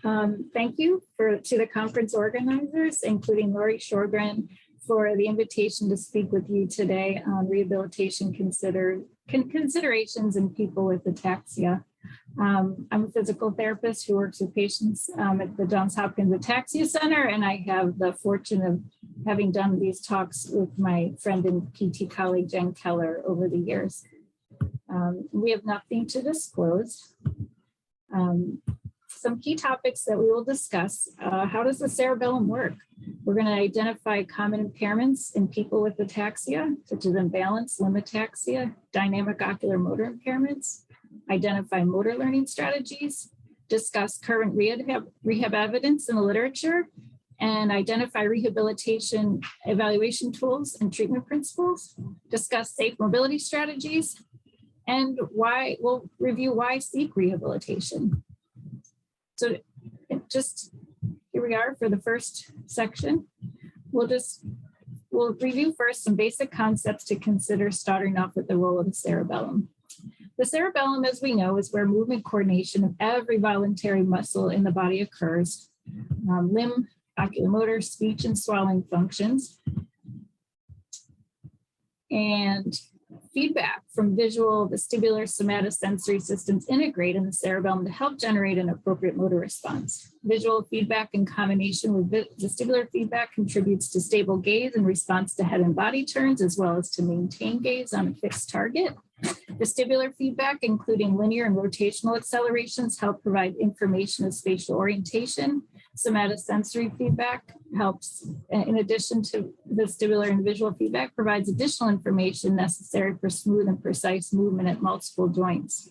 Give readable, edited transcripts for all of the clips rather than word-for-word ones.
Thank you to the conference organizers, including Lori Shorgren, for the invitation to speak with you today on rehabilitation considerations in people with ataxia. I'm a physical therapist who works with patients at the Johns Hopkins Ataxia Center, and I have the fortune of having done these talks with my friend and PT colleague, Jen Keller, over the years. We have nothing to disclose. Some key topics that we will discuss. How does the cerebellum work? We're going to identify common impairments in people with ataxia, such as imbalance, limb ataxia, dynamic ocular motor impairments, identify motor learning strategies, discuss current rehab evidence in the literature, and identify rehabilitation evaluation tools and treatment principles, discuss safe mobility strategies, and we'll review why seek rehabilitation. So just here we are for the first section. We'll review first some basic concepts to consider, starting off with the role of the cerebellum. The cerebellum, as we know, is where movement coordination of every voluntary muscle in the body occurs. Limb, oculomotor, speech, and swallowing functions. And feedback from visual, vestibular, somatosensory systems integrate in the cerebellum to help generate an appropriate motor response. Visual feedback in combination with vestibular feedback contributes to stable gaze in response to head and body turns, as well as to maintain gaze on a fixed target. Vestibular feedback, including linear and rotational accelerations, help provide information of spatial orientation. Somatosensory feedback helps, in addition to vestibular and visual feedback, provides additional information necessary for smooth and precise movement at multiple joints.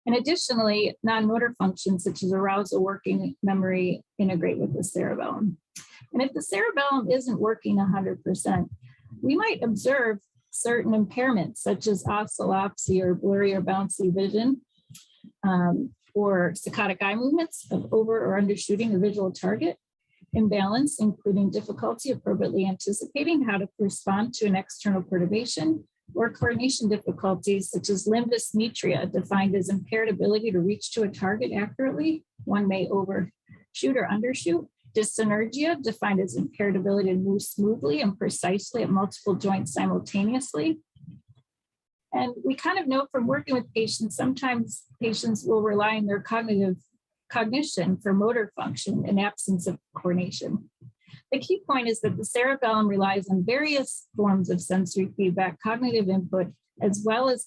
And additionally, non-motor functions such as arousal, working, memory integrate with the cerebellum. And if the cerebellum isn't working 100%, we might observe certain impairments such as oscillopsy or blurry or bouncy vision, or saccadic eye movements of over or undershooting the visual target, imbalance, including difficulty appropriately anticipating how to respond to an external perturbation, or coordination difficulties such as limb dysmetria, defined as impaired ability to reach to a target accurately. One may overshoot or undershoot. Dyssynergia, defined as impaired ability to move smoothly and precisely at multiple joints simultaneously. And we kind of know from working with patients, sometimes patients will rely on their cognition for motor function in absence of coordination. The key point is that the cerebellum relies on various forms of sensory feedback, cognitive input, as well as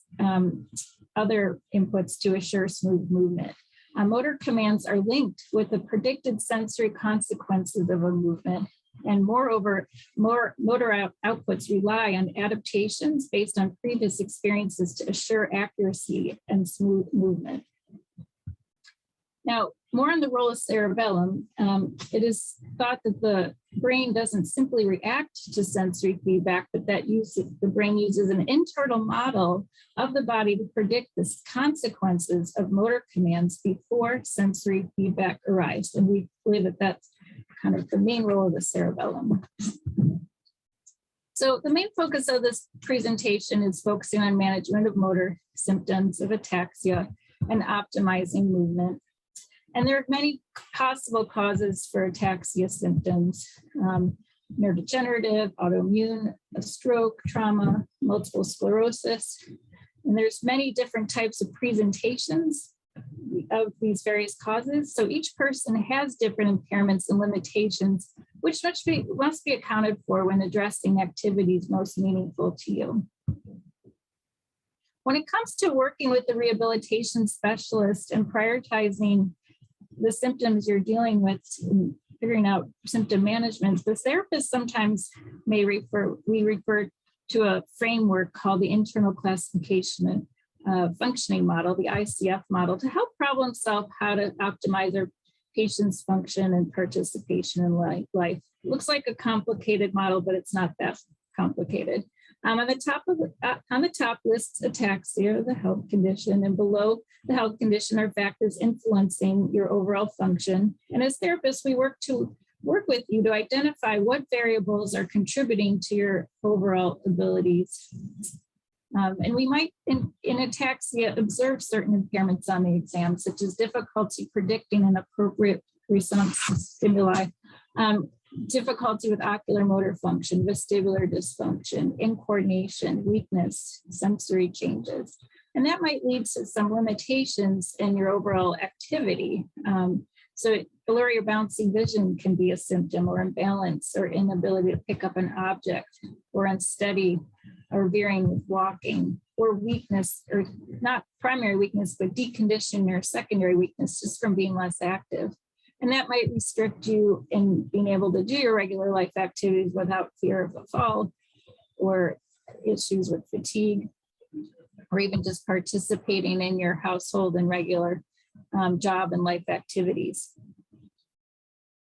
other inputs to assure smooth movement. Motor commands are linked with the predicted sensory consequences of a movement, and moreover, motor outputs rely on adaptations based on previous experiences to assure accuracy and smooth movement. Now, more on the role of cerebellum. It is thought that the brain doesn't simply react to sensory feedback, but that the brain uses an internal model of the body to predict the consequences of motor commands before sensory feedback arrives. And we believe that that's kind of the main role of the cerebellum. So the main focus of this presentation is focusing on management of motor symptoms of ataxia and optimizing movement. And there are many possible causes for ataxia symptoms: neurodegenerative, autoimmune, a stroke, trauma, multiple sclerosis. And there's many different types of presentations of these various causes. So each person has different impairments and limitations, which must be accounted for when addressing activities most meaningful to you. When it comes to working with the rehabilitation specialist and prioritizing the symptoms you're dealing with, and figuring out symptom management, the therapist sometimes we refer to a framework called the internal classification functioning model, the ICF model, to help problem solve how to optimize our patient's function and participation in life. It looks like a complicated model, but it's not that complicated. On the top lists ataxia, the health condition, and below the health condition are factors influencing your overall function. And as therapists, we work with you to identify what variables are contributing to your overall abilities. And we might, in ataxia, observe certain impairments on the exam, such as difficulty predicting an appropriate response to stimuli, difficulty with ocular motor function, vestibular dysfunction, incoordination, weakness, sensory changes. And that might lead to some limitations in your overall activity. So blurry or bouncy vision can be a symptom, or imbalance or inability to pick up an object, or unsteady or veering with walking, or weakness, or not primary weakness, but deconditioned or secondary weakness just from being less active. And that might restrict you in being able to do your regular life activities without fear of a fall, or issues with fatigue, or even just participating in your household and regular job and life activities.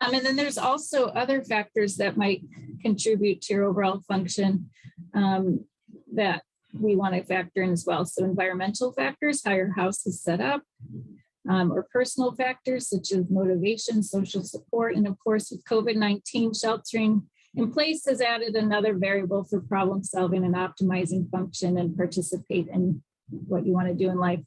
And then there's also other factors that might contribute to your overall function that we want to factor in as well. So environmental factors, how your house is set up, or personal factors such as motivation, social support, and of course with COVID-19, sheltering in place has added another variable for problem solving and optimizing function and participate in what you want to do in life.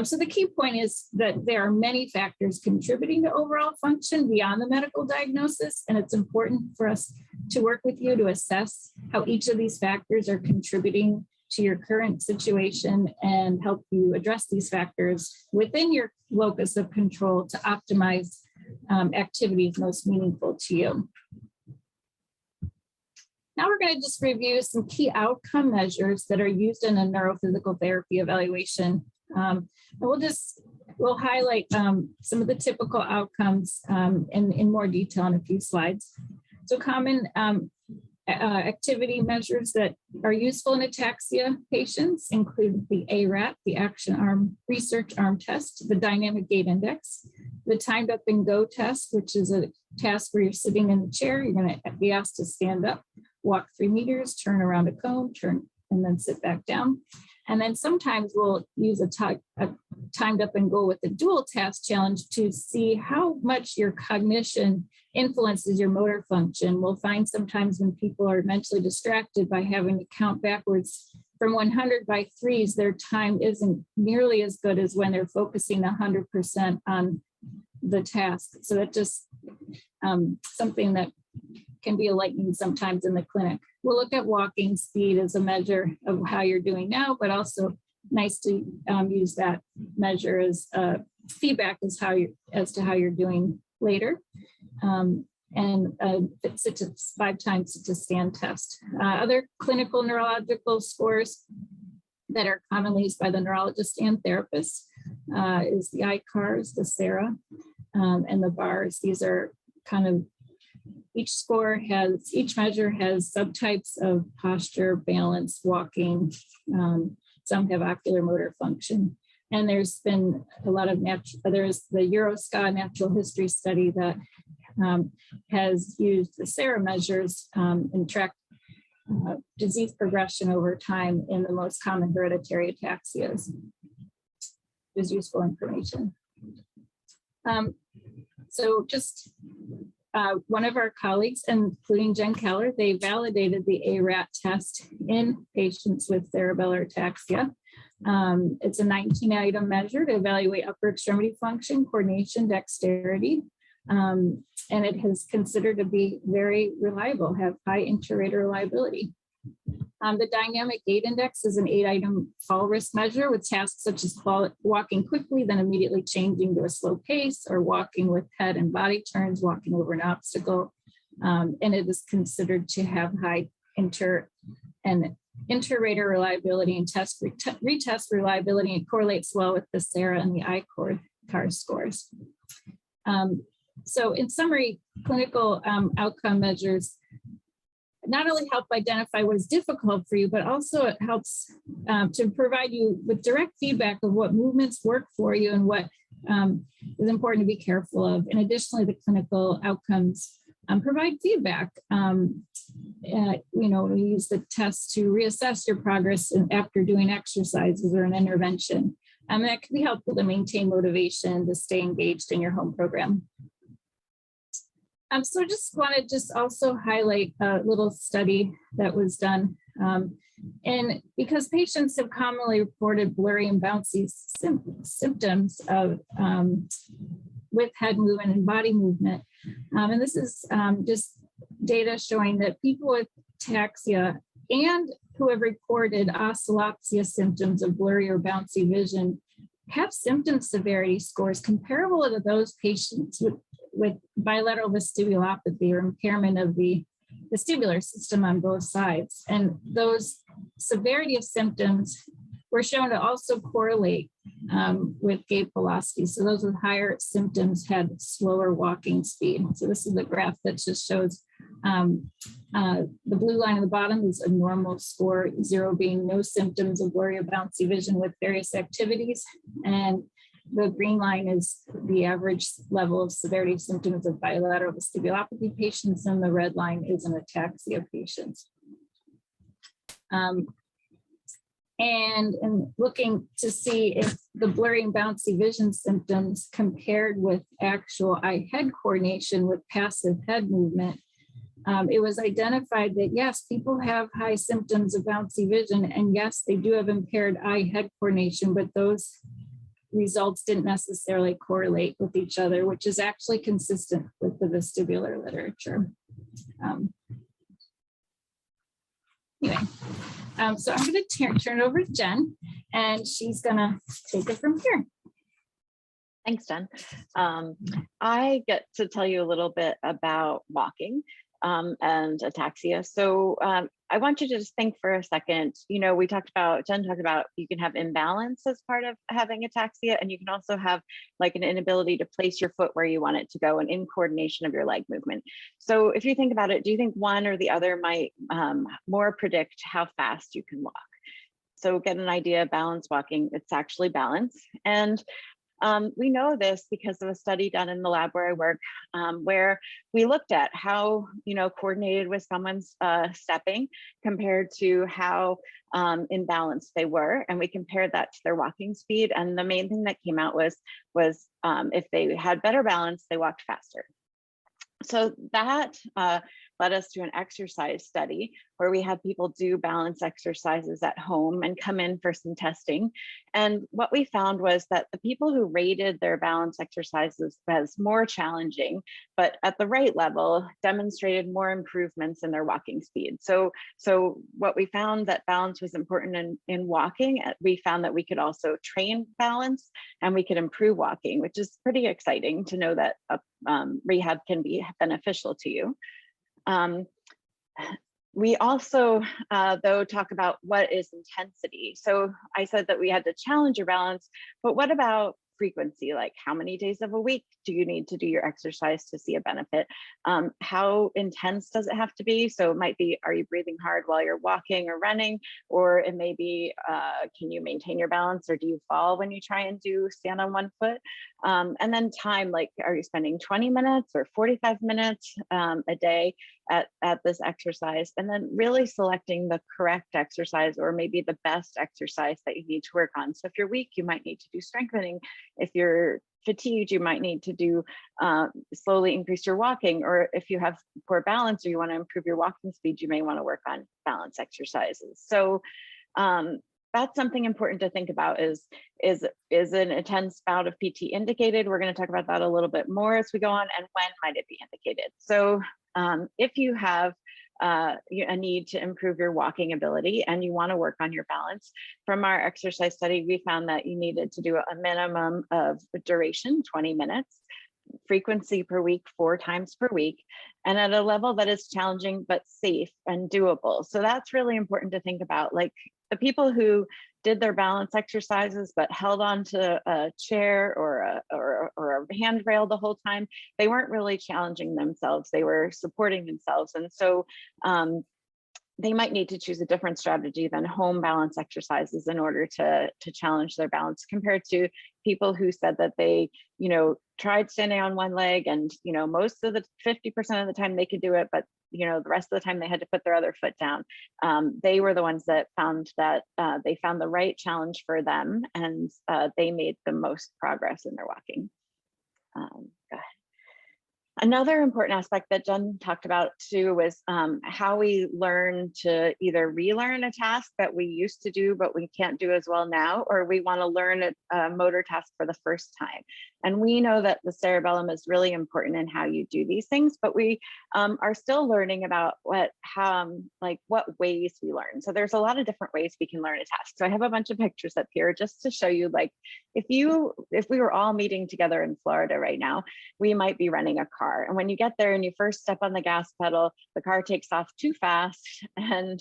So the key point is that there are many factors contributing to overall function beyond the medical diagnosis, and it's important for us to work with you to assess how each of these factors are contributing to your current situation and help you address these factors within your locus of control to optimize activities most meaningful to you. Now we're going to just review some key outcome measures that are used in a neurophysical therapy evaluation. And we'll highlight some of the typical outcomes in more detail in a few slides. So common activity measures that are useful in ataxia patients include the ARAT, the Action Arm Research Arm Test, the Dynamic Gait Index, the Timed Up and Go test, which is a task where you're sitting in the chair. You're going to be asked to stand up, walk 3 meters, turn around a cone, turn, and then sit back down. And then sometimes we'll use a timed up and go with the dual task challenge to see how much your cognition influences your motor function. We'll find sometimes when people are mentally distracted by having to count backwards from 100 by threes, their time isn't nearly as good as when they're focusing 100% on the task. So that's just something that can be enlightening sometimes in the clinic. We'll look at walking speed as a measure of how you're doing now, but also nice to use that measure as feedback as to how you're doing later. And sit to 5 times sit to stand test. Other clinical neurological scores that are commonly used by the neurologist and therapist is the ICARS, the SARA, and the BARS. These are kind of, each measure has subtypes of posture, balance, walking. Some have ocular motor function. And there's been a lot of there's the EuroSCA natural history study that has used the SARA measures and tracked disease progression over time in the most common hereditary ataxias. Is useful information. So just one of our colleagues, including Jen Keller, they validated the ARAT test in patients with cerebellar ataxia. It's a 19-item measure to evaluate upper extremity function, coordination, dexterity, and it is considered to be very reliable, have high inter-rater reliability. The Dynamic Gait Index is an 8-item fall risk measure with tasks such as walking quickly, then immediately changing to a slow pace, or walking with head and body turns, walking over an obstacle. And it is considered to have high inter-rater reliability and retest reliability, and correlates well with the SARA and the ICARS scores. So in summary, clinical outcome measures not only help identify what is difficult for you, but also it helps to provide you with direct feedback of what movements work for you and what is important to be careful of. And additionally, the clinical outcomes provide feedback. We use the test to reassess your progress after doing exercises or an intervention. That can be helpful to maintain motivation to stay engaged in your home program. So I just want to also highlight a little study that was done And because patients have commonly reported blurry and bouncy symptoms of with head movement and body movement. And this is just data showing that people with ataxia and who have reported oscillopsia symptoms of blurry or bouncy vision have symptom severity scores comparable to those patients with bilateral vestibulopathy or impairment of the vestibular system on both sides. And those severity of symptoms were shown to also correlate with gait velocity. So those with higher symptoms had slower walking speed. So this is the graph that just shows the blue line at the bottom is a normal score, 0 being no symptoms of blurry or bouncy vision with various activities. And the green line is the average level of severity of symptoms of bilateral vestibulopathy patients, and the red line is an ataxia patients. And looking to see if the blurry and bouncy vision symptoms compared with actual eye-head coordination with passive head movement, it was identified that yes, people have high symptoms of bouncy vision, and yes, they do have impaired eye-head coordination, but those results didn't necessarily correlate with each other, which is actually consistent with the vestibular literature. So I'm going to turn it over to Jen, and she's going to take it from here. Thanks, Jen. I get to tell you a little bit about walking and ataxia. So I want you to just think for a second. You know, Jen talked about you can have imbalance as part of having ataxia, and you can also have like an inability to place your foot where you want it to go and in coordination of your leg movement. So if you think about it, do you think one or the other might more predict how fast you can walk? So get an idea of balance walking, it's actually balance. And we know this because of a study done in the lab where I work, where we looked at how, coordinated was someone's stepping compared to how imbalanced they were. And we compared that to their walking speed. And the main thing that came out was if they had better balance, they walked faster. So that led us to an exercise study where we had people do balance exercises at home and come in for some testing. And what we found was that the people who rated their balance exercises as more challenging, but at the right level, demonstrated more improvements in their walking speed. So what we found that balance was important in walking, we found that we could also train balance and we could improve walking, which is pretty exciting to know that rehab can be beneficial to you. We also, though, talk about what is intensity. So I said that we had to challenge your balance, but what about frequency? Like how many days of a week do you need to do your exercise to see a benefit? How intense does it have to be? So it might be, are you breathing hard while you're walking or running? Or it may be, can you maintain your balance, or do you fall when you try and stand on one foot? And then time, like, are you spending 20 minutes or 45 minutes a day at this exercise? And then really selecting the correct exercise, or maybe the best exercise that you need to work on. So if you're weak, you might need to do strengthening. If you're fatigued, you might need to do slowly increase your walking, or if you have poor balance or you want to improve your walking speed, you may want to work on balance exercises. So that's something important to think about. Is an intense bout of PT indicated? We're going to talk about that a little bit more as we go on, and when might it be indicated? So if you have a need to improve your walking ability and you want to work on your balance, from our exercise study, we found that you needed to do a minimum of duration, 20 minutes, frequency per week, 4 times per week, and at a level that is challenging but safe and doable. So that's really important to think about. Like the people who did their balance exercises but held on to a chair or a handrail the whole time, they weren't really challenging themselves, they were supporting themselves. And so they might need to choose a different strategy than home balance exercises in order to challenge their balance, compared to people who said that they, tried standing on one leg and, most of the 50% of the time they could do it, but the rest of the time they had to put their other foot down. They were the ones that found that they found the right challenge for them, and they made the most progress in their walking. Go Another important aspect that Jen talked about too was how we learn to either relearn a task that we used to do, but we can't do as well now, or we want to learn a motor task for the first time. And we know that the cerebellum is really important in how you do these things, but we are still learning about what ways we learn. So there's a lot of different ways we can learn a task. So I have a bunch of pictures up here just to show you, like, if we were all meeting together in Florida right now, we might be renting a car. And when you get there and you first step on the gas pedal, the car takes off too fast, and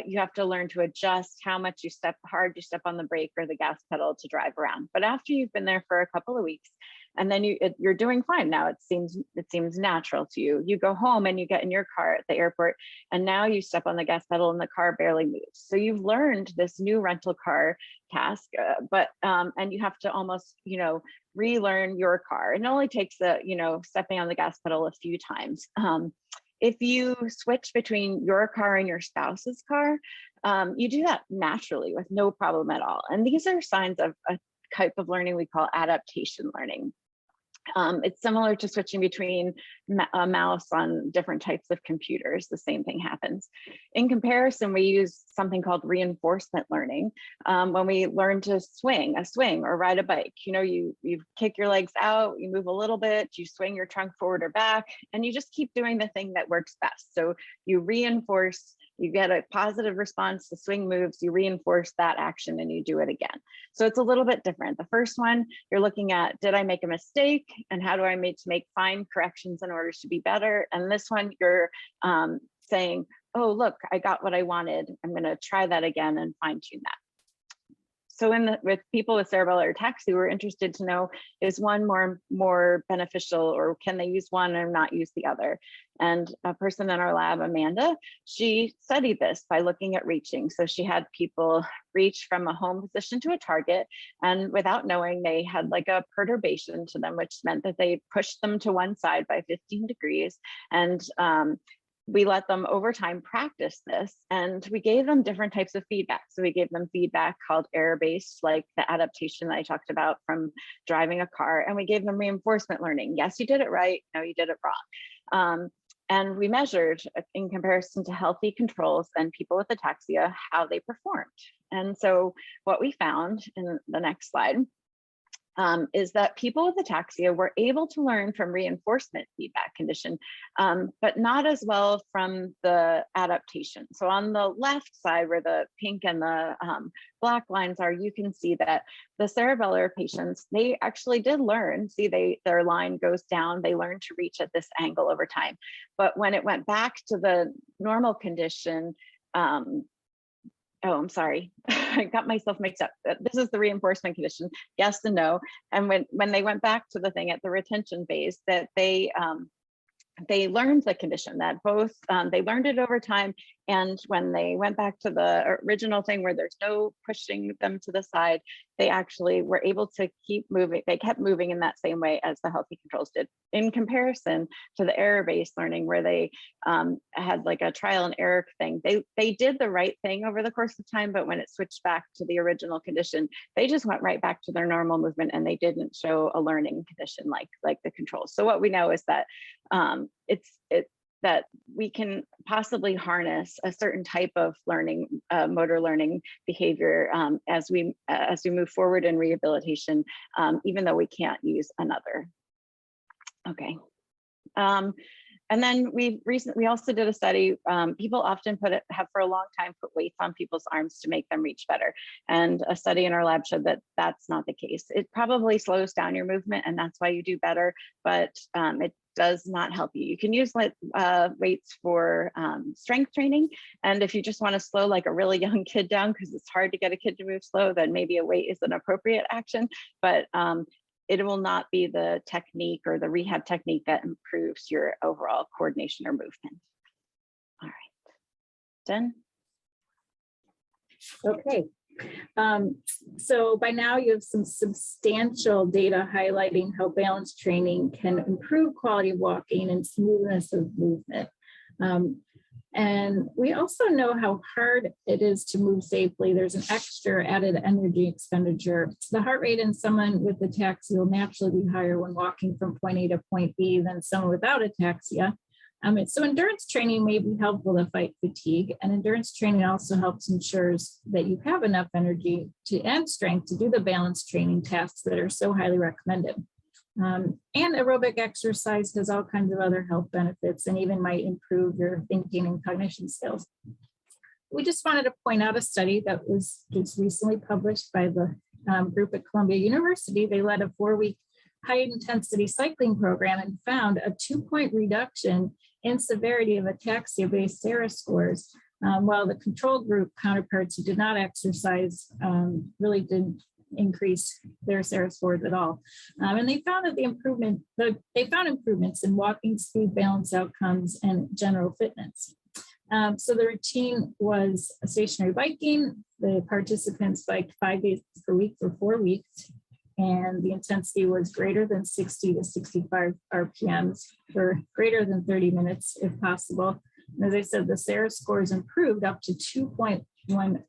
you have to learn to adjust how much hard you step on the brake or the gas pedal to drive around. But after you've been there for a couple of weeks, and then you're doing fine now, it seems natural to you. You go home and you get in your car at the airport, and now you step on the gas pedal and the car barely moves. So you've learned this new rental car task, and you have to almost, relearn your car. And it only takes stepping on the gas pedal a few times. If you switch between your car and your spouse's car, you do that naturally with no problem at all. And these are signs of a type of learning we call adaptation learning. It's similar to switching between a mouse on different types of computers. The same thing happens. In comparison, we use something called reinforcement learning. When we learn to swing or ride a bike, you kick your legs out, you move a little bit, you swing your trunk forward or back, and you just keep doing the thing that works best. So you reinforce. You get a positive response, the swing moves, you reinforce that action and you do it again. So it's a little bit different. The first one, you're looking at, did I make a mistake? And how do I make fine corrections in order to be better? And this one, you're saying, oh, look, I got what I wanted. I'm gonna try that again and fine tune that. So with people with cerebellar ataxia, we're interested to know, is one more beneficial, or can they use one and not use the other? And a person in our lab, Amanda, she studied this by looking at reaching. So she had people reach from a home position to a target, and without knowing, they had like a perturbation to them, which meant that they pushed them to one side by 15 degrees. And we let them over time practice this, and we gave them different types of feedback. So we gave them feedback called error-based, like the adaptation that I talked about from driving a car, and we gave them reinforcement learning. Yes, you did it right. No, you did it wrong. And we measured, in comparison to healthy controls and people with ataxia, how they performed. And so what we found in the next slide is that people with ataxia were able to learn from reinforcement feedback condition, but not as well from the adaptation. So on the left side, where the pink and the black lines are, you can see that the cerebellar patients, they actually did learn. See, their line goes down. They learned to reach at this angle over time. But when it went back to the normal condition, oh, I'm sorry, I got myself mixed up. This is the reinforcement condition, yes and no. And when they went back to the thing at the retention phase, that they learned the condition, that both, they learned it over time. And when they went back to the original thing where there's no pushing them to the side, they actually were able to keep moving. They kept moving in that same way as the healthy controls did, in comparison to the error-based learning, where they had like a trial and error thing. They did the right thing over the course of time, but when it switched back to the original condition, they just went right back to their normal movement, and they didn't show a learning condition like the controls. So what we know is that that we can possibly harness a certain type of learning, motor learning behavior as we move forward in rehabilitation, even though we can't use another. Okay. And then we also did a study. People often have for a long time put weights on people's arms to make them reach better. And a study in our lab showed that that's not the case. It probably slows down your movement, and that's why you do better, but it does not help you. You can use weights for strength training. And if you just want to slow like a really young kid down, because it's hard to get a kid to move slow, then maybe a weight is an appropriate action. But it will not be the technique or the rehab technique that improves your overall coordination or movement. All right, Jen? Okay. So by now you have some substantial data highlighting how balance training can improve quality of walking and smoothness of movement. And we also know how hard it is to move safely. There's an extra added energy expenditure. So the heart rate in someone with ataxia will naturally be higher when walking from point A to point B than someone without ataxia. So endurance training may be helpful to fight fatigue, and endurance training also helps ensures that you have enough energy and strength to do the balance training tasks that are so highly recommended. And aerobic exercise has all kinds of other health benefits and even might improve your thinking and cognition skills. We just wanted to point out a study that was just recently published by the group at Columbia University. They led a 4-week high-intensity cycling program and found a 2-point reduction in severity of ataxia-based SARA scores, while the control group counterparts who did not exercise really didn't increase their SARA scores at all. And they found that they found improvements in walking speed, balance outcomes, and general fitness. So the routine was stationary biking. The participants biked 5 days per week for 4 weeks, and the intensity was greater than 60 to 65 RPMs for greater than 30 minutes if possible. And as I said, the SARA scores improved up to 2.1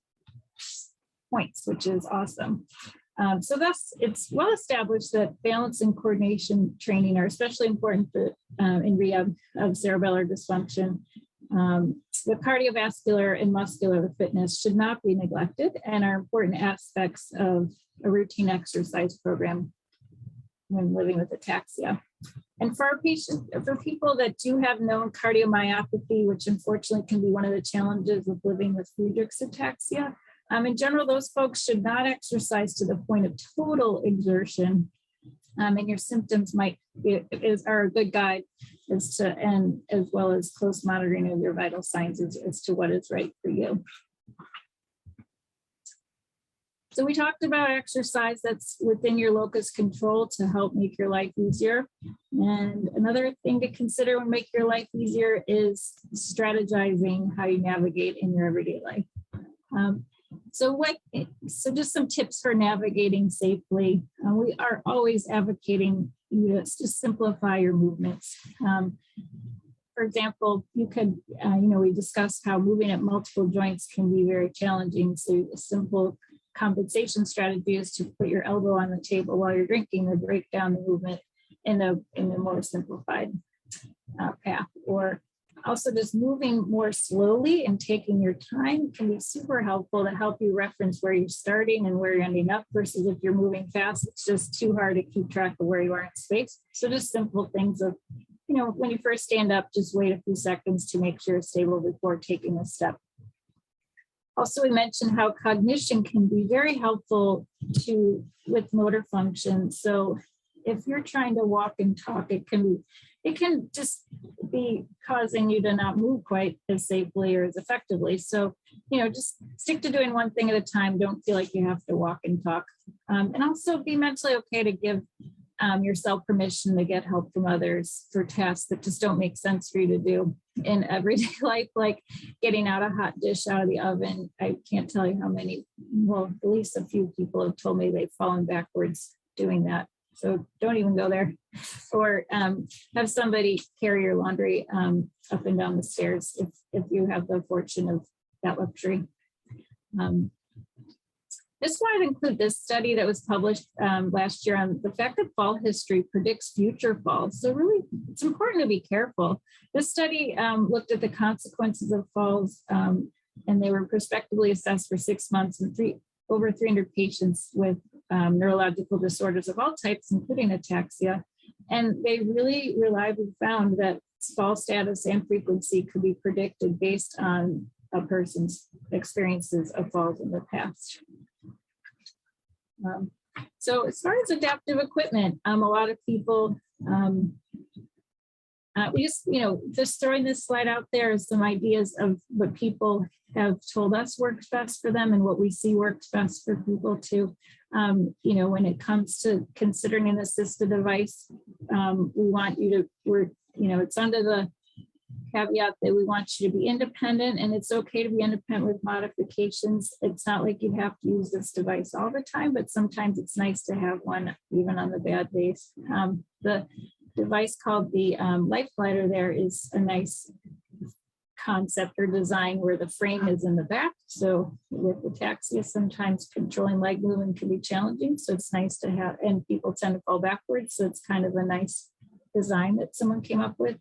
points, which is awesome. So thus, it's well established that balance and coordination training are especially important for, in rehab of cerebellar dysfunction. The cardiovascular and muscular fitness should not be neglected and are important aspects of a routine exercise program when living with ataxia. And for people that do have known cardiomyopathy, which unfortunately can be one of the challenges of living with Friedreich's ataxia, in general, those folks should not exercise to the point of total exertion. And your symptoms are a good guide and as well as close monitoring of your vital signs as to what is right for you. So we talked about exercise that's within your locus control to help make your life easier. And another thing to consider when making your life easier is strategizing how you navigate in your everyday life. So just some tips for navigating safely. We are always advocating you to just simplify your movements. For example, you could, we discussed how moving at multiple joints can be very challenging. So a simple compensation strategy is to put your elbow on the table while you're drinking or break down the movement in a more simplified path. Or also just moving more slowly and taking your time can be super helpful to help you reference where you're starting and where you're ending up versus if you're moving fast, it's just too hard to keep track of where you are in space. So just simple things of, when you first stand up, just wait a few seconds to make sure you're stable before taking a step. Also, we mentioned how cognition can be very helpful with motor function. So if you're trying to walk and talk, it can just be causing you to not move quite as safely or as effectively. So, just stick to doing one thing at a time. Don't feel like you have to walk and talk. And also be mentally okay to give yourself permission to get help from others for tasks that just don't make sense for you to do in everyday life, like getting out a hot dish out of the oven. I can't tell you how many, well, at least a few people have told me they've fallen backwards doing that. So don't even go there. Or have somebody carry your laundry up and down the stairs if you have the fortune of that luxury. Just wanted to include this study that was published last year on the fact that fall history predicts future falls. So really, it's important to be careful. This study looked at the consequences of falls, and they were prospectively assessed for 6 months and over 300 patients with neurological disorders of all types, including ataxia. And they really reliably found that fall status and frequency could be predicted based on a person's experiences of falls in the past. So as far as adaptive equipment, a lot of people, we just throwing this slide out there as some ideas of what people have told us works best for them and what we see works best for people too. When it comes to considering an assistive device, we want you to, it's under the caveat that we want you to be independent, and it's okay to be independent with modifications. It's not like you have to use this device all the time, but sometimes it's nice to have one even on the bad days. The device called the Life Glider there is a nice concept or design where the frame is in the back. So with ataxia, sometimes controlling leg movement can be challenging. So it's nice to have, and people tend to fall backwards. So it's kind of a nice design that someone came up with.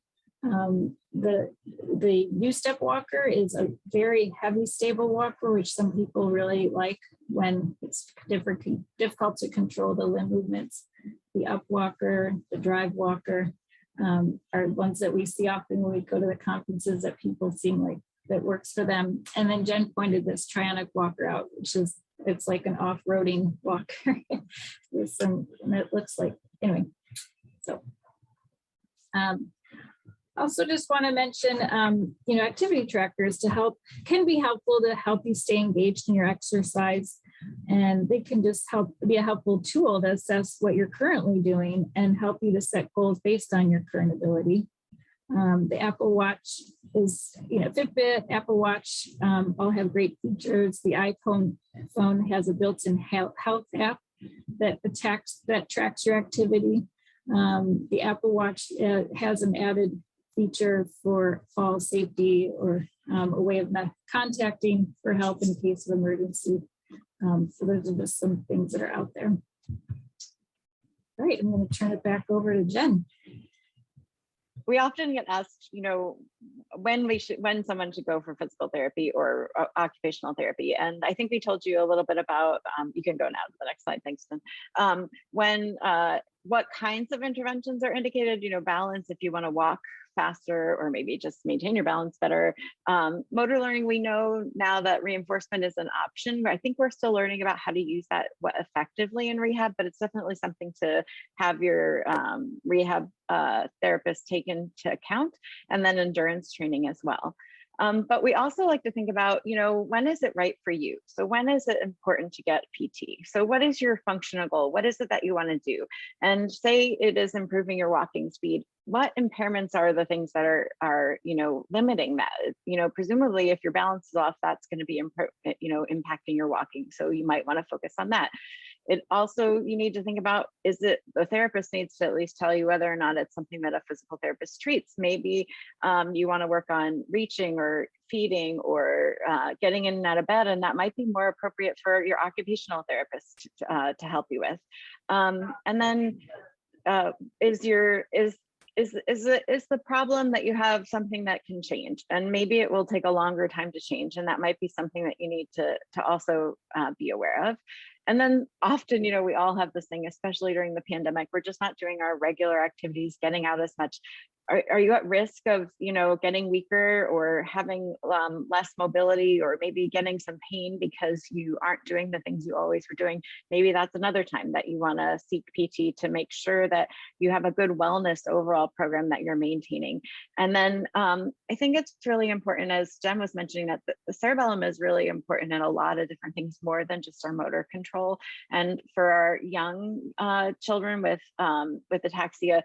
The U-step walker is a very heavy, stable walker, which some people really like when it's difficult to control the limb movements. The up walker, the drive walker are ones that we see often when we go to the conferences that people seem like that works for them. And then Jen pointed this trionic walker out, which is, it's like an off-roading walker with some, and it looks like, anyway, so. Also just want to mention, activity trackers can be helpful to help you stay engaged in your exercise. And they can just be a helpful tool to assess what you're currently doing and help you to set goals based on your current ability. The Apple Watch is, Fitbit, Apple Watch all have great features. The iPhone phone has a built-in health app that tracks your activity. The Apple Watch has an added feature for fall safety or a way of contacting for help in case of emergency. So those are just some things that are out there. All right, I'm going to turn it back over to Jen. We often get asked, when someone should go for physical therapy or occupational therapy. And I think we told you a little bit about, you can go now to the next slide, thanks, Jen. What kinds of interventions are indicated, balance if you want to walk faster or maybe just maintain your balance better. Motor learning, we know now that reinforcement is an option. I think we're still learning about how to use that effectively in rehab, but it's definitely something to have your rehab therapist take into account, and then endurance training as well. But we also like to think about, when is it right for you? So when is it important to get PT? So what is your functional goal? What is it that you want to do? And say it is improving your walking speed. What impairments are the things that are limiting that? Presumably if your balance is off, that's going to be impacting your walking. So you might want to focus on that. It also, you need to think about, the therapist needs to at least tell you whether or not it's something that a physical therapist treats. Maybe you want to work on reaching or feeding or getting in and out of bed, and that might be more appropriate for your occupational therapist to help you with. And then is the problem that you have something that can change? And maybe it will take a longer time to change, and that might be something that you need to also be aware of. And then often, we all have this thing, especially during the pandemic, we're just not doing our regular activities, getting out as much. Are you at risk of, getting weaker or having less mobility, or maybe getting some pain because you aren't doing the things you always were doing? Maybe that's another time that you want to seek PT to make sure that you have a good wellness overall program that you're maintaining. And then I think it's really important, as Jen was mentioning, that the cerebellum is really important in a lot of different things, more than just our motor control. And for our young children with ataxia,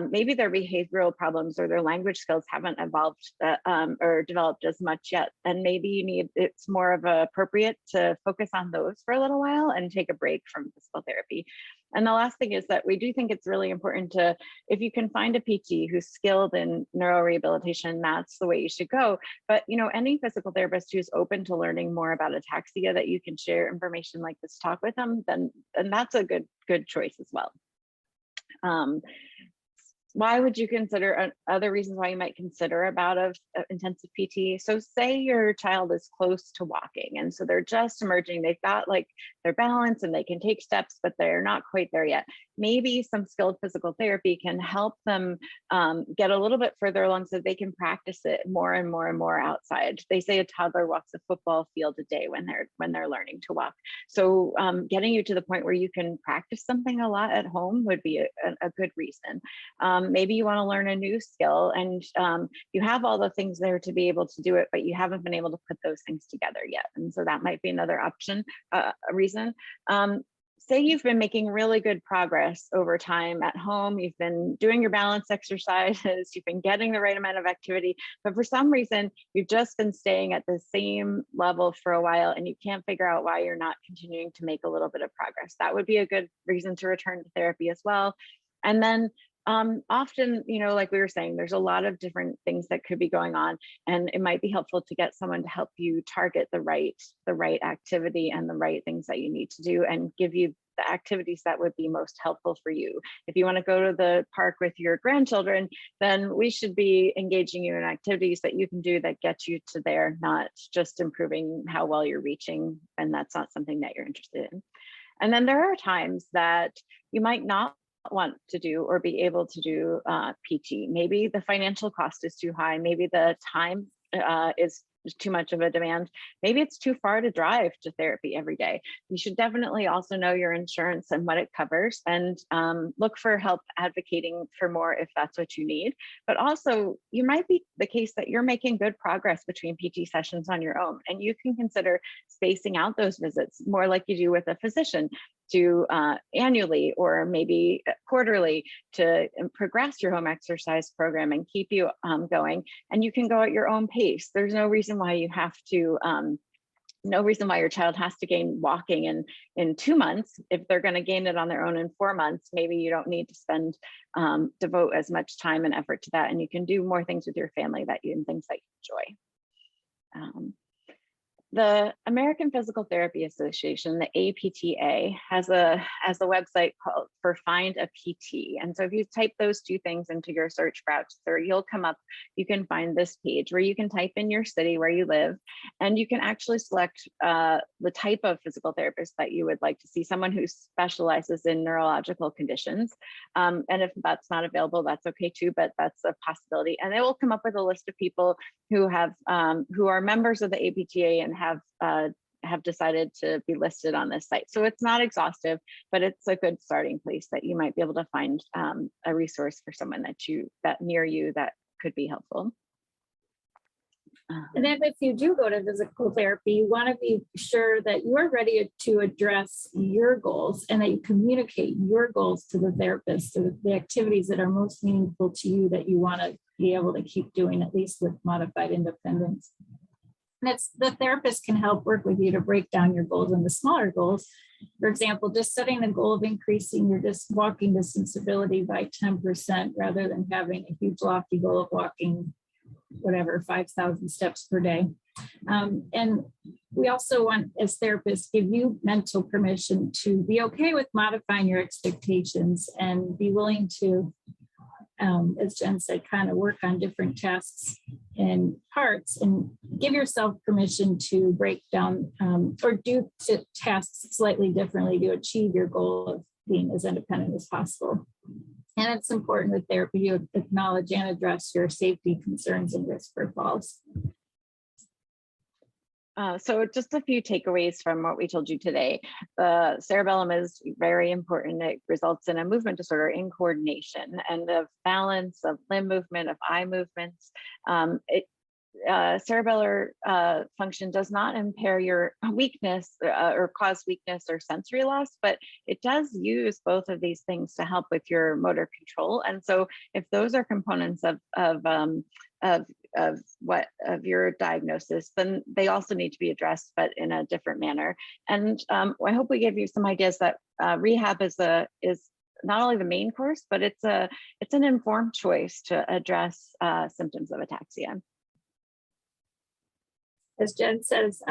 maybe their behavioral problems or their language skills haven't evolved or developed as much yet. And maybe it's more of appropriate to focus on those for a little while and take a break from physical therapy. And the last thing is that we do think it's really important to, if you can find a PT who's skilled in neurorehabilitation, that's the way you should go. But any physical therapist who's open to learning more about ataxia, that you can share information like this talk with them, then that's a good choice as well. Why would you consider, other reasons why you might consider about intensive PT? So say your child is close to walking, and so they're just emerging, they've got like their balance and they can take steps, but they're not quite there yet. Maybe some skilled physical therapy can help them get a little bit further along so they can practice it more and more and more outside. They say a toddler walks a football field a day when they're learning to walk. So getting you to the point where you can practice something a lot at home would be a good reason. Maybe you want to learn a new skill, and you have all the things there to be able to do it, but you haven't been able to put those things together yet. And so that might be another option, a reason. Say you've been making really good progress over time at home, you've been doing your balance exercises, you've been getting the right amount of activity, but for some reason, you've just been staying at the same level for a while and you can't figure out why you're not continuing to make a little bit of progress. That would be a good reason to return to therapy as well. And then Often, like we were saying, there's a lot of different things that could be going on, and it might be helpful to get someone to help you target the right activity and the right things that you need to do, and give you the activities that would be most helpful for you. If you want to go to the park with your grandchildren, then we should be engaging you in activities that you can do that get you to there, not just improving how well you're reaching, and that's not something that you're interested in. And then there are times that you might not want to do or be able to do PT. Maybe the financial cost is too high. Maybe the time is too much of a demand. Maybe it's too far to drive to therapy every day. You should definitely also know your insurance and what it covers, and look for help advocating for more if that's what you need. But also, you might be the case that you're making good progress between PT sessions on your own, and you can consider spacing out those visits more like you do with a physician, to annually or maybe quarterly, to progress your home exercise program and keep you going. And you can go at your own pace. There's no reason why you have to, no reason why your child has to gain walking in 2 months. If they're going to gain it on their own in 4 months, maybe you don't need to devote as much time and effort to that. And you can do more things with your family and things that you enjoy. The American Physical Therapy Association, the APTA, has a website called for Find a PT. And so if you type those two things into your search browser, you'll come up, you can find this page where you can type in your city where you live, and you can actually select the type of physical therapist that you would like to see, someone who specializes in neurological conditions. And if that's not available, that's okay too, but that's a possibility. And they will come up with a list of people who are members of the APTA and have decided to be listed on this site. So it's not exhaustive, but it's a good starting place that you might be able to find a resource for someone that near you that could be helpful. And then if you do go to physical therapy, you want to be sure that you are ready to address your goals and that you communicate your goals to the therapist, to the activities that are most meaningful to you that you want to be able to keep doing, at least with modified independence. And the therapist can help work with you to break down your goals into smaller goals. For example, just setting the goal of increasing your walking distance ability by 10% rather than having a huge lofty goal of walking, 5,000 steps per day. And we also want, as therapists, give you mental permission to be okay with modifying your expectations and be willing to, as Jen said, kind of work on different tasks and parts, and give yourself permission to break down or do tasks slightly differently to achieve your goal of being as independent as possible. And it's important with therapy to acknowledge and address your safety concerns and risk for falls. So just a few takeaways from what we told you today. The cerebellum is very important. It results in a movement disorder in coordination and of balance, of limb movement, of eye movements. Cerebellar function does not impair your weakness or cause weakness or sensory loss, but it does use both of these things to help with your motor control. And so if those are components of your diagnosis, then they also need to be addressed, but in a different manner. And I hope we gave you some ideas that rehab is not only the main course, but it's an informed choice to address symptoms of ataxia. As Jen says,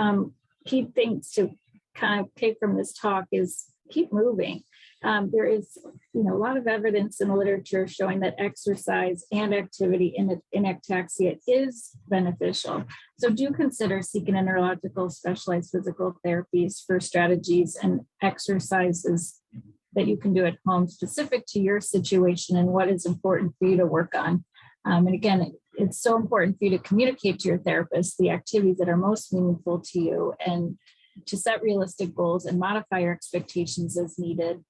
key things to kind of take from this talk is keep moving. There is, a lot of evidence in the literature showing that exercise and activity in ataxia is beneficial. So do consider seeking a neurological specialized physical therapies for strategies and exercises that you can do at home specific to your situation and what is important for you to work on. And again, it's so important for you to communicate to your therapist the activities that are most meaningful to you, and to set realistic goals and modify your expectations as needed,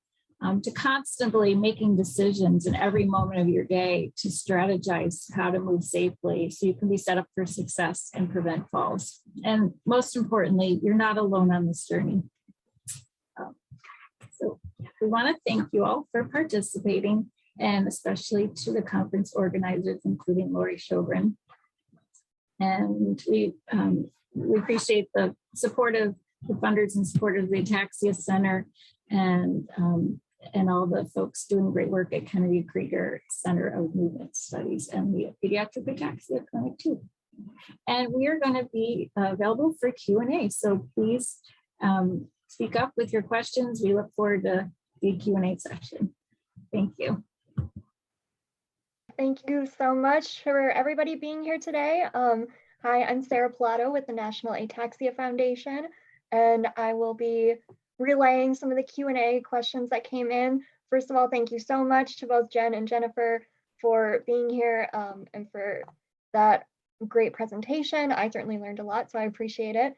to constantly making decisions in every moment of your day to strategize how to move safely so you can be set up for success and prevent falls. And most importantly, you're not alone on this journey. So we want to thank you all for participating, and especially to the conference organizers, including Lori Sjogren. And we appreciate the support of the funders and supporters of the Ataxia Center, and and all the folks doing great work at Kennedy Krieger Center of Movement Studies and the Pediatric Ataxia Clinic too. And we are going to be available for Q&A. So please speak up with your questions. We look forward to the Q&A session. Thank you. Thank you so much for everybody being here today. Hi, I'm Sarah Pilato with the National Ataxia Foundation, and I will be relaying some of the Q&A questions that came in. First of all, thank you so much to both Jen and Jennifer for being here and for that great presentation. I certainly learned a lot, so I appreciate it.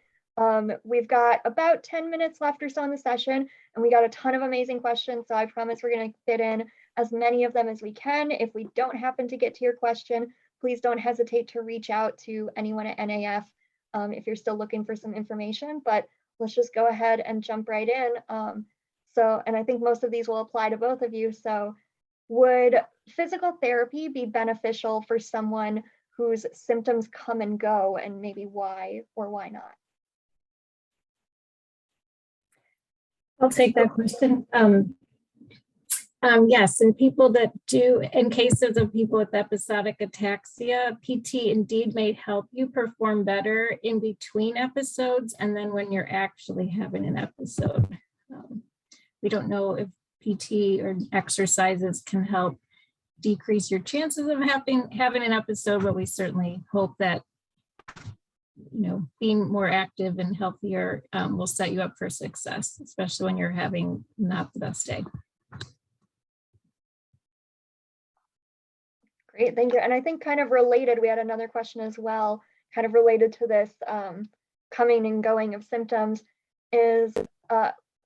We've got about 10 minutes left or so in the session, and we got a ton of amazing questions, so I promise we're going to fit in as many of them as we can. If we don't happen to get to your question, please don't hesitate to reach out to anyone at NAF if you're still looking for some information, but let's just go ahead and jump right in. And I think most of these will apply to both of you. So would physical therapy be beneficial for someone whose symptoms come and go, and maybe why or why not? I'll take that question. Yes, in people that do, in cases of people with episodic ataxia, PT indeed may help you perform better in between episodes and then when you're actually having an episode. We don't know if PT or exercises can help decrease your chances of having an episode, but we certainly hope that being more active and healthier will set you up for success, especially when you're having not the best day. Great, thank you. And I think kind of related, we had another question as well, kind of related to this coming and going of symptoms is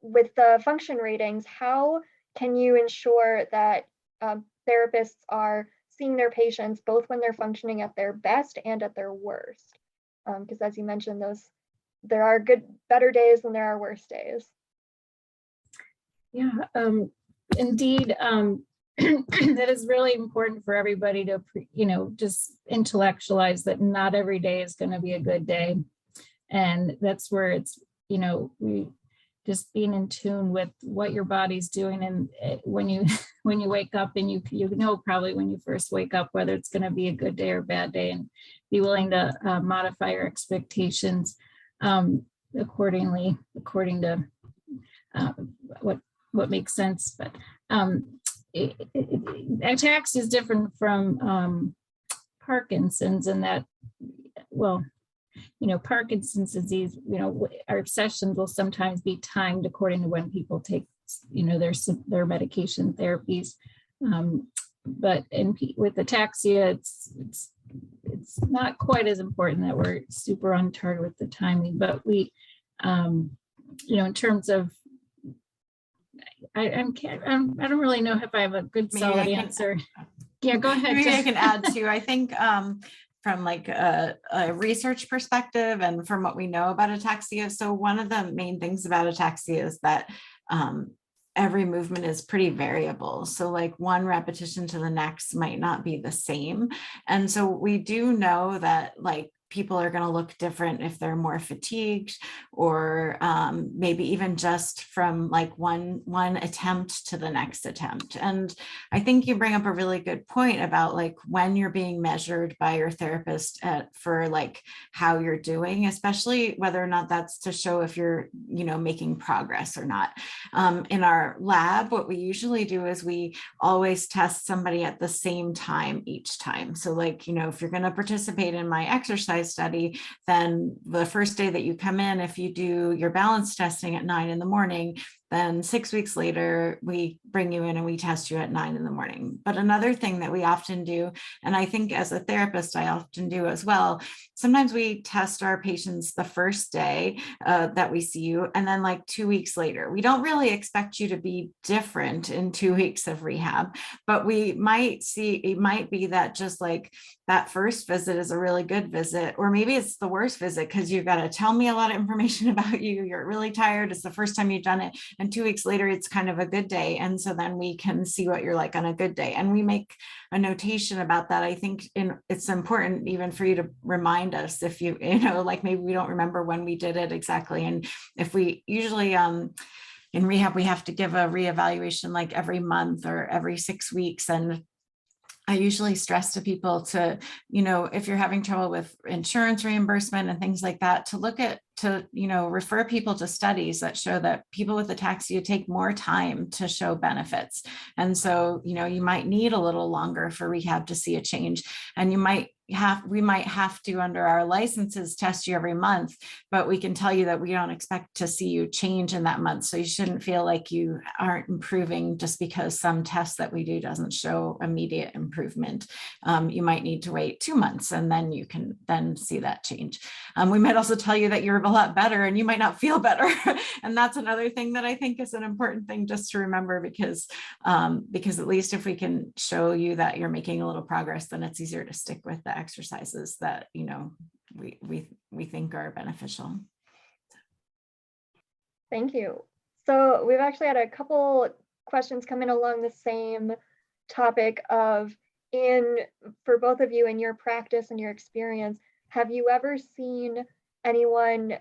with the function ratings, how can you ensure that therapists are seeing their patients both when they're functioning at their best and at their worst? Because as you mentioned, there are better days and there are worse days. Yeah, indeed. That is really important for everybody to, just intellectualize that not every day is going to be a good day. And that's where it's, we just being in tune with what your body's doing. And when you wake up and you probably when you first wake up, whether it's going to be a good day or a bad day, and be willing to modify your expectations according to what makes sense. But ataxia is different from Parkinson's in that, Parkinson's disease, our sessions will sometimes be timed according to when people take, their medication therapies. But with ataxia, it's not quite as important that we're super on target with the timing, but we, in terms of, I don't really know if I have a good solid answer. Yeah, go ahead. Maybe I can add too. I think from like a research perspective and from what we know about ataxia. So one of the main things about ataxia is that every movement is pretty variable. So like one repetition to the next might not be the same. And so we do know that like people are going to look different if they're more fatigued, or maybe even just from like one attempt to the next attempt. And I think you bring up a really good point about like when you're being measured by your therapist for like how you're doing, especially whether or not that's to show if you're, making progress or not. In our lab, what we usually do is we always test somebody at the same time each time. So like, if you're going to participate in my exercise study, then the first day that you come in, if you do your balance testing at 9 a.m, then 6 weeks later, we bring you in and we test you at 9 a.m. But another thing that we often do, and I think as a therapist, I often do as well, sometimes we test our patients the first day that we see you, and then like 2 weeks later. We don't really expect you to be different in 2 weeks of rehab, but we might see, it might be that just like that first visit is a really good visit, or maybe it's the worst visit because you've got to tell me a lot of information about you. You're really tired. It's the first time you've done it. And 2 weeks later, it's kind of a good day. And so then we can see what you're like on a good day. And we make a notation about that. I think it's important even for you to remind us if like maybe we don't remember when we did it exactly. And if we usually, in rehab, we have to give a reevaluation like every month or every 6 weeks. And I usually stress to people to, if you're having trouble with insurance reimbursement and things like that, to look at, refer people to studies that show that people with ataxia take more time to show benefits. And so, you might need a little longer for rehab to see a change. And we might have to, under our licenses, test you every month, but we can tell you that we don't expect to see you change in that month. So you shouldn't feel like you aren't improving just because some test that we do doesn't show immediate improvement. You might need to wait 2 months and then you can then see that change. We might also tell you that you're a lot better and you might not feel better. And that's another thing that I think is an important thing just to remember, because at least if we can show you that you're making a little progress, then it's easier to stick with the exercises that we think are beneficial. Thank you. So we've actually had a couple questions come in along the same topic of, for both of you in your practice and your experience, have you ever seen anyone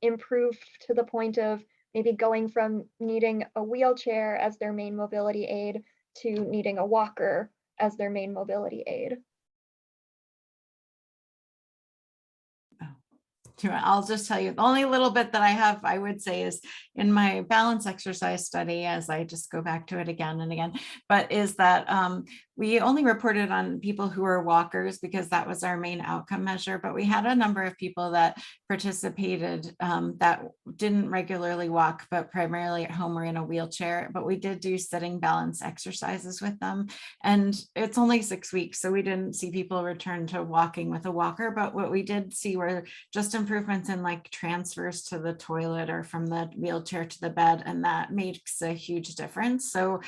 improve to the point of maybe going from needing a wheelchair as their main mobility aid to needing a walker as their main mobility aid? I'll just tell you the only little bit that I have, I would say, is in my balance exercise study, as I just go back to it again and again, but is that we only reported on people who were walkers because that was our main outcome measure, but we had a number of people that participated that didn't regularly walk, but primarily at home or in a wheelchair, but we did do sitting balance exercises with them. And it's only 6 weeks, so we didn't see people return to walking with a walker, but what we did see were just improvements in like transfers to the toilet or from the wheelchair to the bed, and that makes a huge difference. So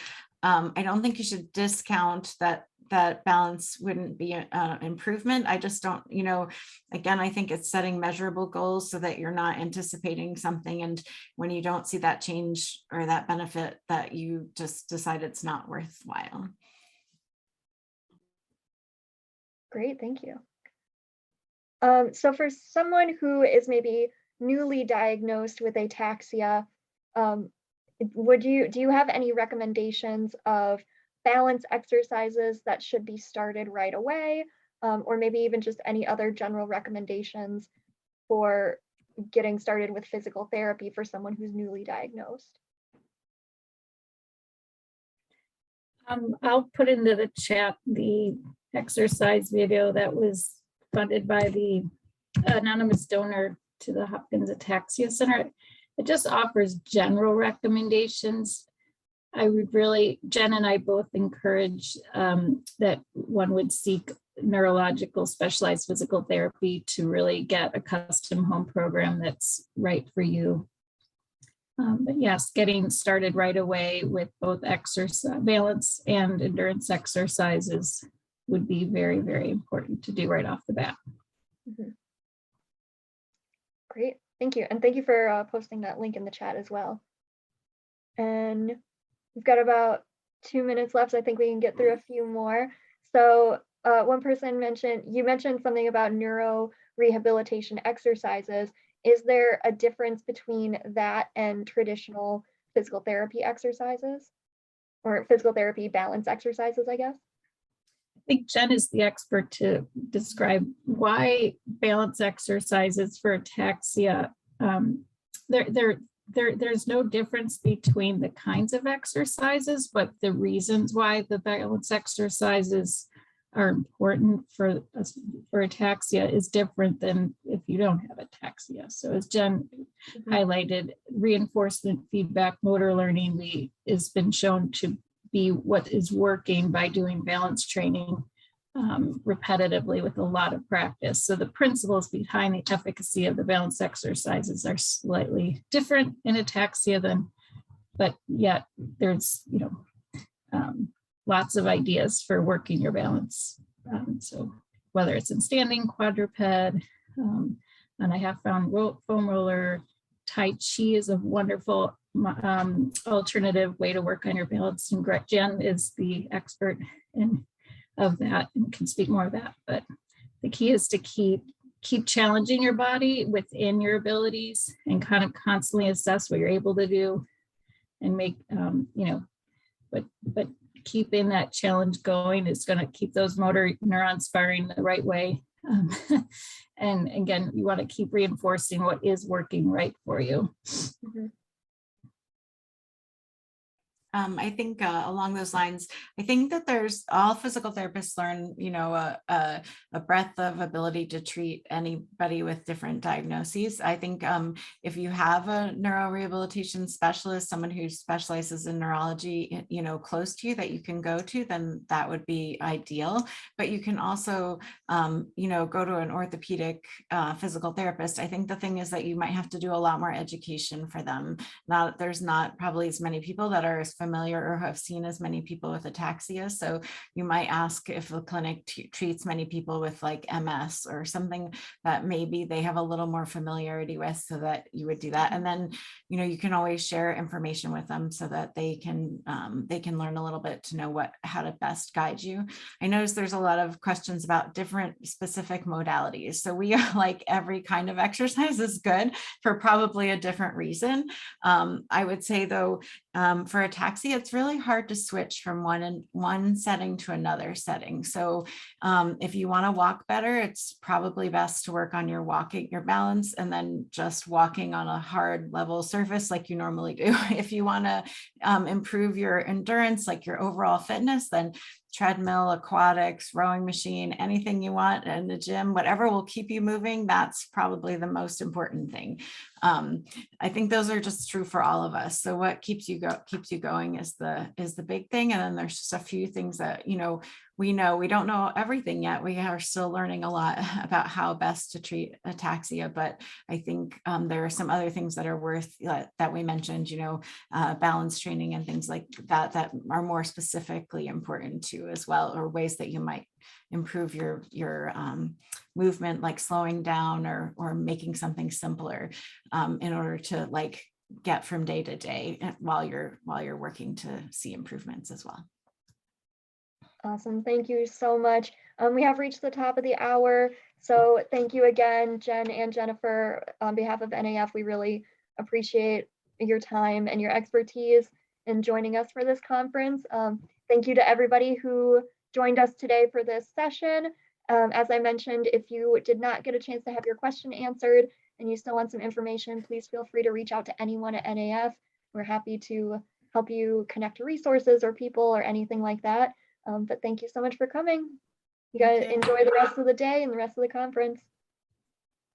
I don't think you should discount that balance wouldn't be an improvement. I just don't, again, I think it's setting measurable goals so that you're not anticipating something, and when you don't see that change or that benefit, that you just decide it's not worthwhile. Great, thank you. So for someone who is maybe newly diagnosed with ataxia, do you have any recommendations of balance exercises that should be started right away, or maybe even just any other general recommendations for getting started with physical therapy for someone who's newly diagnosed? I'll put into the chat the exercise video that was funded by the anonymous donor to the Hopkins Ataxia Center. It just offers general recommendations. I would really, Jen and I both encourage that one would seek neurological specialized physical therapy to really get a custom home program that's right for you. But yes, getting started right away with both exercise, balance and endurance exercises would be very, very important to do right off the bat. Mm-hmm. Great, thank you. And thank you for posting that link in the chat as well. And we've got about 2 minutes left, so I think we can get through a few more. So one person you mentioned something about neuro rehabilitation exercises. Is there a difference between that and traditional physical therapy exercises, or physical therapy balance exercises, I guess? I think Jen is the expert to describe why balance exercises for ataxia. There's no difference between the kinds of exercises, but the reasons why the balance exercises are important for ataxia is different than if you don't have ataxia. So as Jen highlighted, reinforcement, feedback, motor learning has been shown to be what is working by doing balance training repetitively with a lot of practice. So the principles behind the efficacy of the balance exercises are slightly different in ataxia but yet there's lots of ideas for working your balance. So whether it's in standing, quadruped, and I have found foam roller, Tai Chi is a wonderful alternative way to work on your balance. And Jen is the expert of that and can speak more of that. But the key is to keep challenging your body within your abilities and kind of constantly assess what you're able to do and make, but keeping that challenge going is going to keep those motor neurons firing the right way. And again, you want to keep reinforcing what is working right for you. Mhm. I think along those lines, I think that there's all physical therapists learn, a breadth of ability to treat anybody with different diagnoses. I think if you have a neurorehabilitation specialist, someone who specializes in neurology, close to you that you can go to, then that would be ideal. But you can also, go to an orthopedic physical therapist. I think the thing is that you might have to do a lot more education for them. There's not probably as many people that are as familiar or have seen as many people with ataxia. So you might ask if a clinic treats many people with like MS or something that maybe they have a little more familiarity with, so that you would do that. And then, you can always share information with them so that they can learn a little bit to know how to best guide you. I noticed there's a lot of questions about different specific modalities. So we are like, every kind of exercise is good for probably a different reason. I would say though, for ataxia, it's really hard to switch from one setting to another setting. So if you want to walk better, it's probably best to work on your balance, and then just walking on a hard level surface like you normally do. If you want to improve your endurance, like your overall fitness, then treadmill, aquatics, rowing machine, anything you want in the gym, whatever will keep you moving, that's probably the most important thing. I think those are just true for all of us. So what keeps you going is the big thing. And then there's just a few things that, we don't know everything yet. We are still learning a lot about how best to treat ataxia, but I think there are some other things that are worth that we mentioned, balance training and things like that are more specifically important too as well, or ways that you might improve your movement, like slowing down or making something simpler in order to like get from day to day while you're working to see improvements as well. Awesome. Thank you so much. We have reached the top of the hour. So thank you again, Jen and Jennifer. On behalf of NAF, we really appreciate your time and your expertise in joining us for this conference. Thank you to everybody who joined us today for this session. As I mentioned, if you did not get a chance to have your question answered and you still want some information, please feel free to reach out to anyone at NAF. We're happy to help you connect to resources or people or anything like that. But thank you so much for coming. You guys enjoy the rest of the day and the rest of the conference.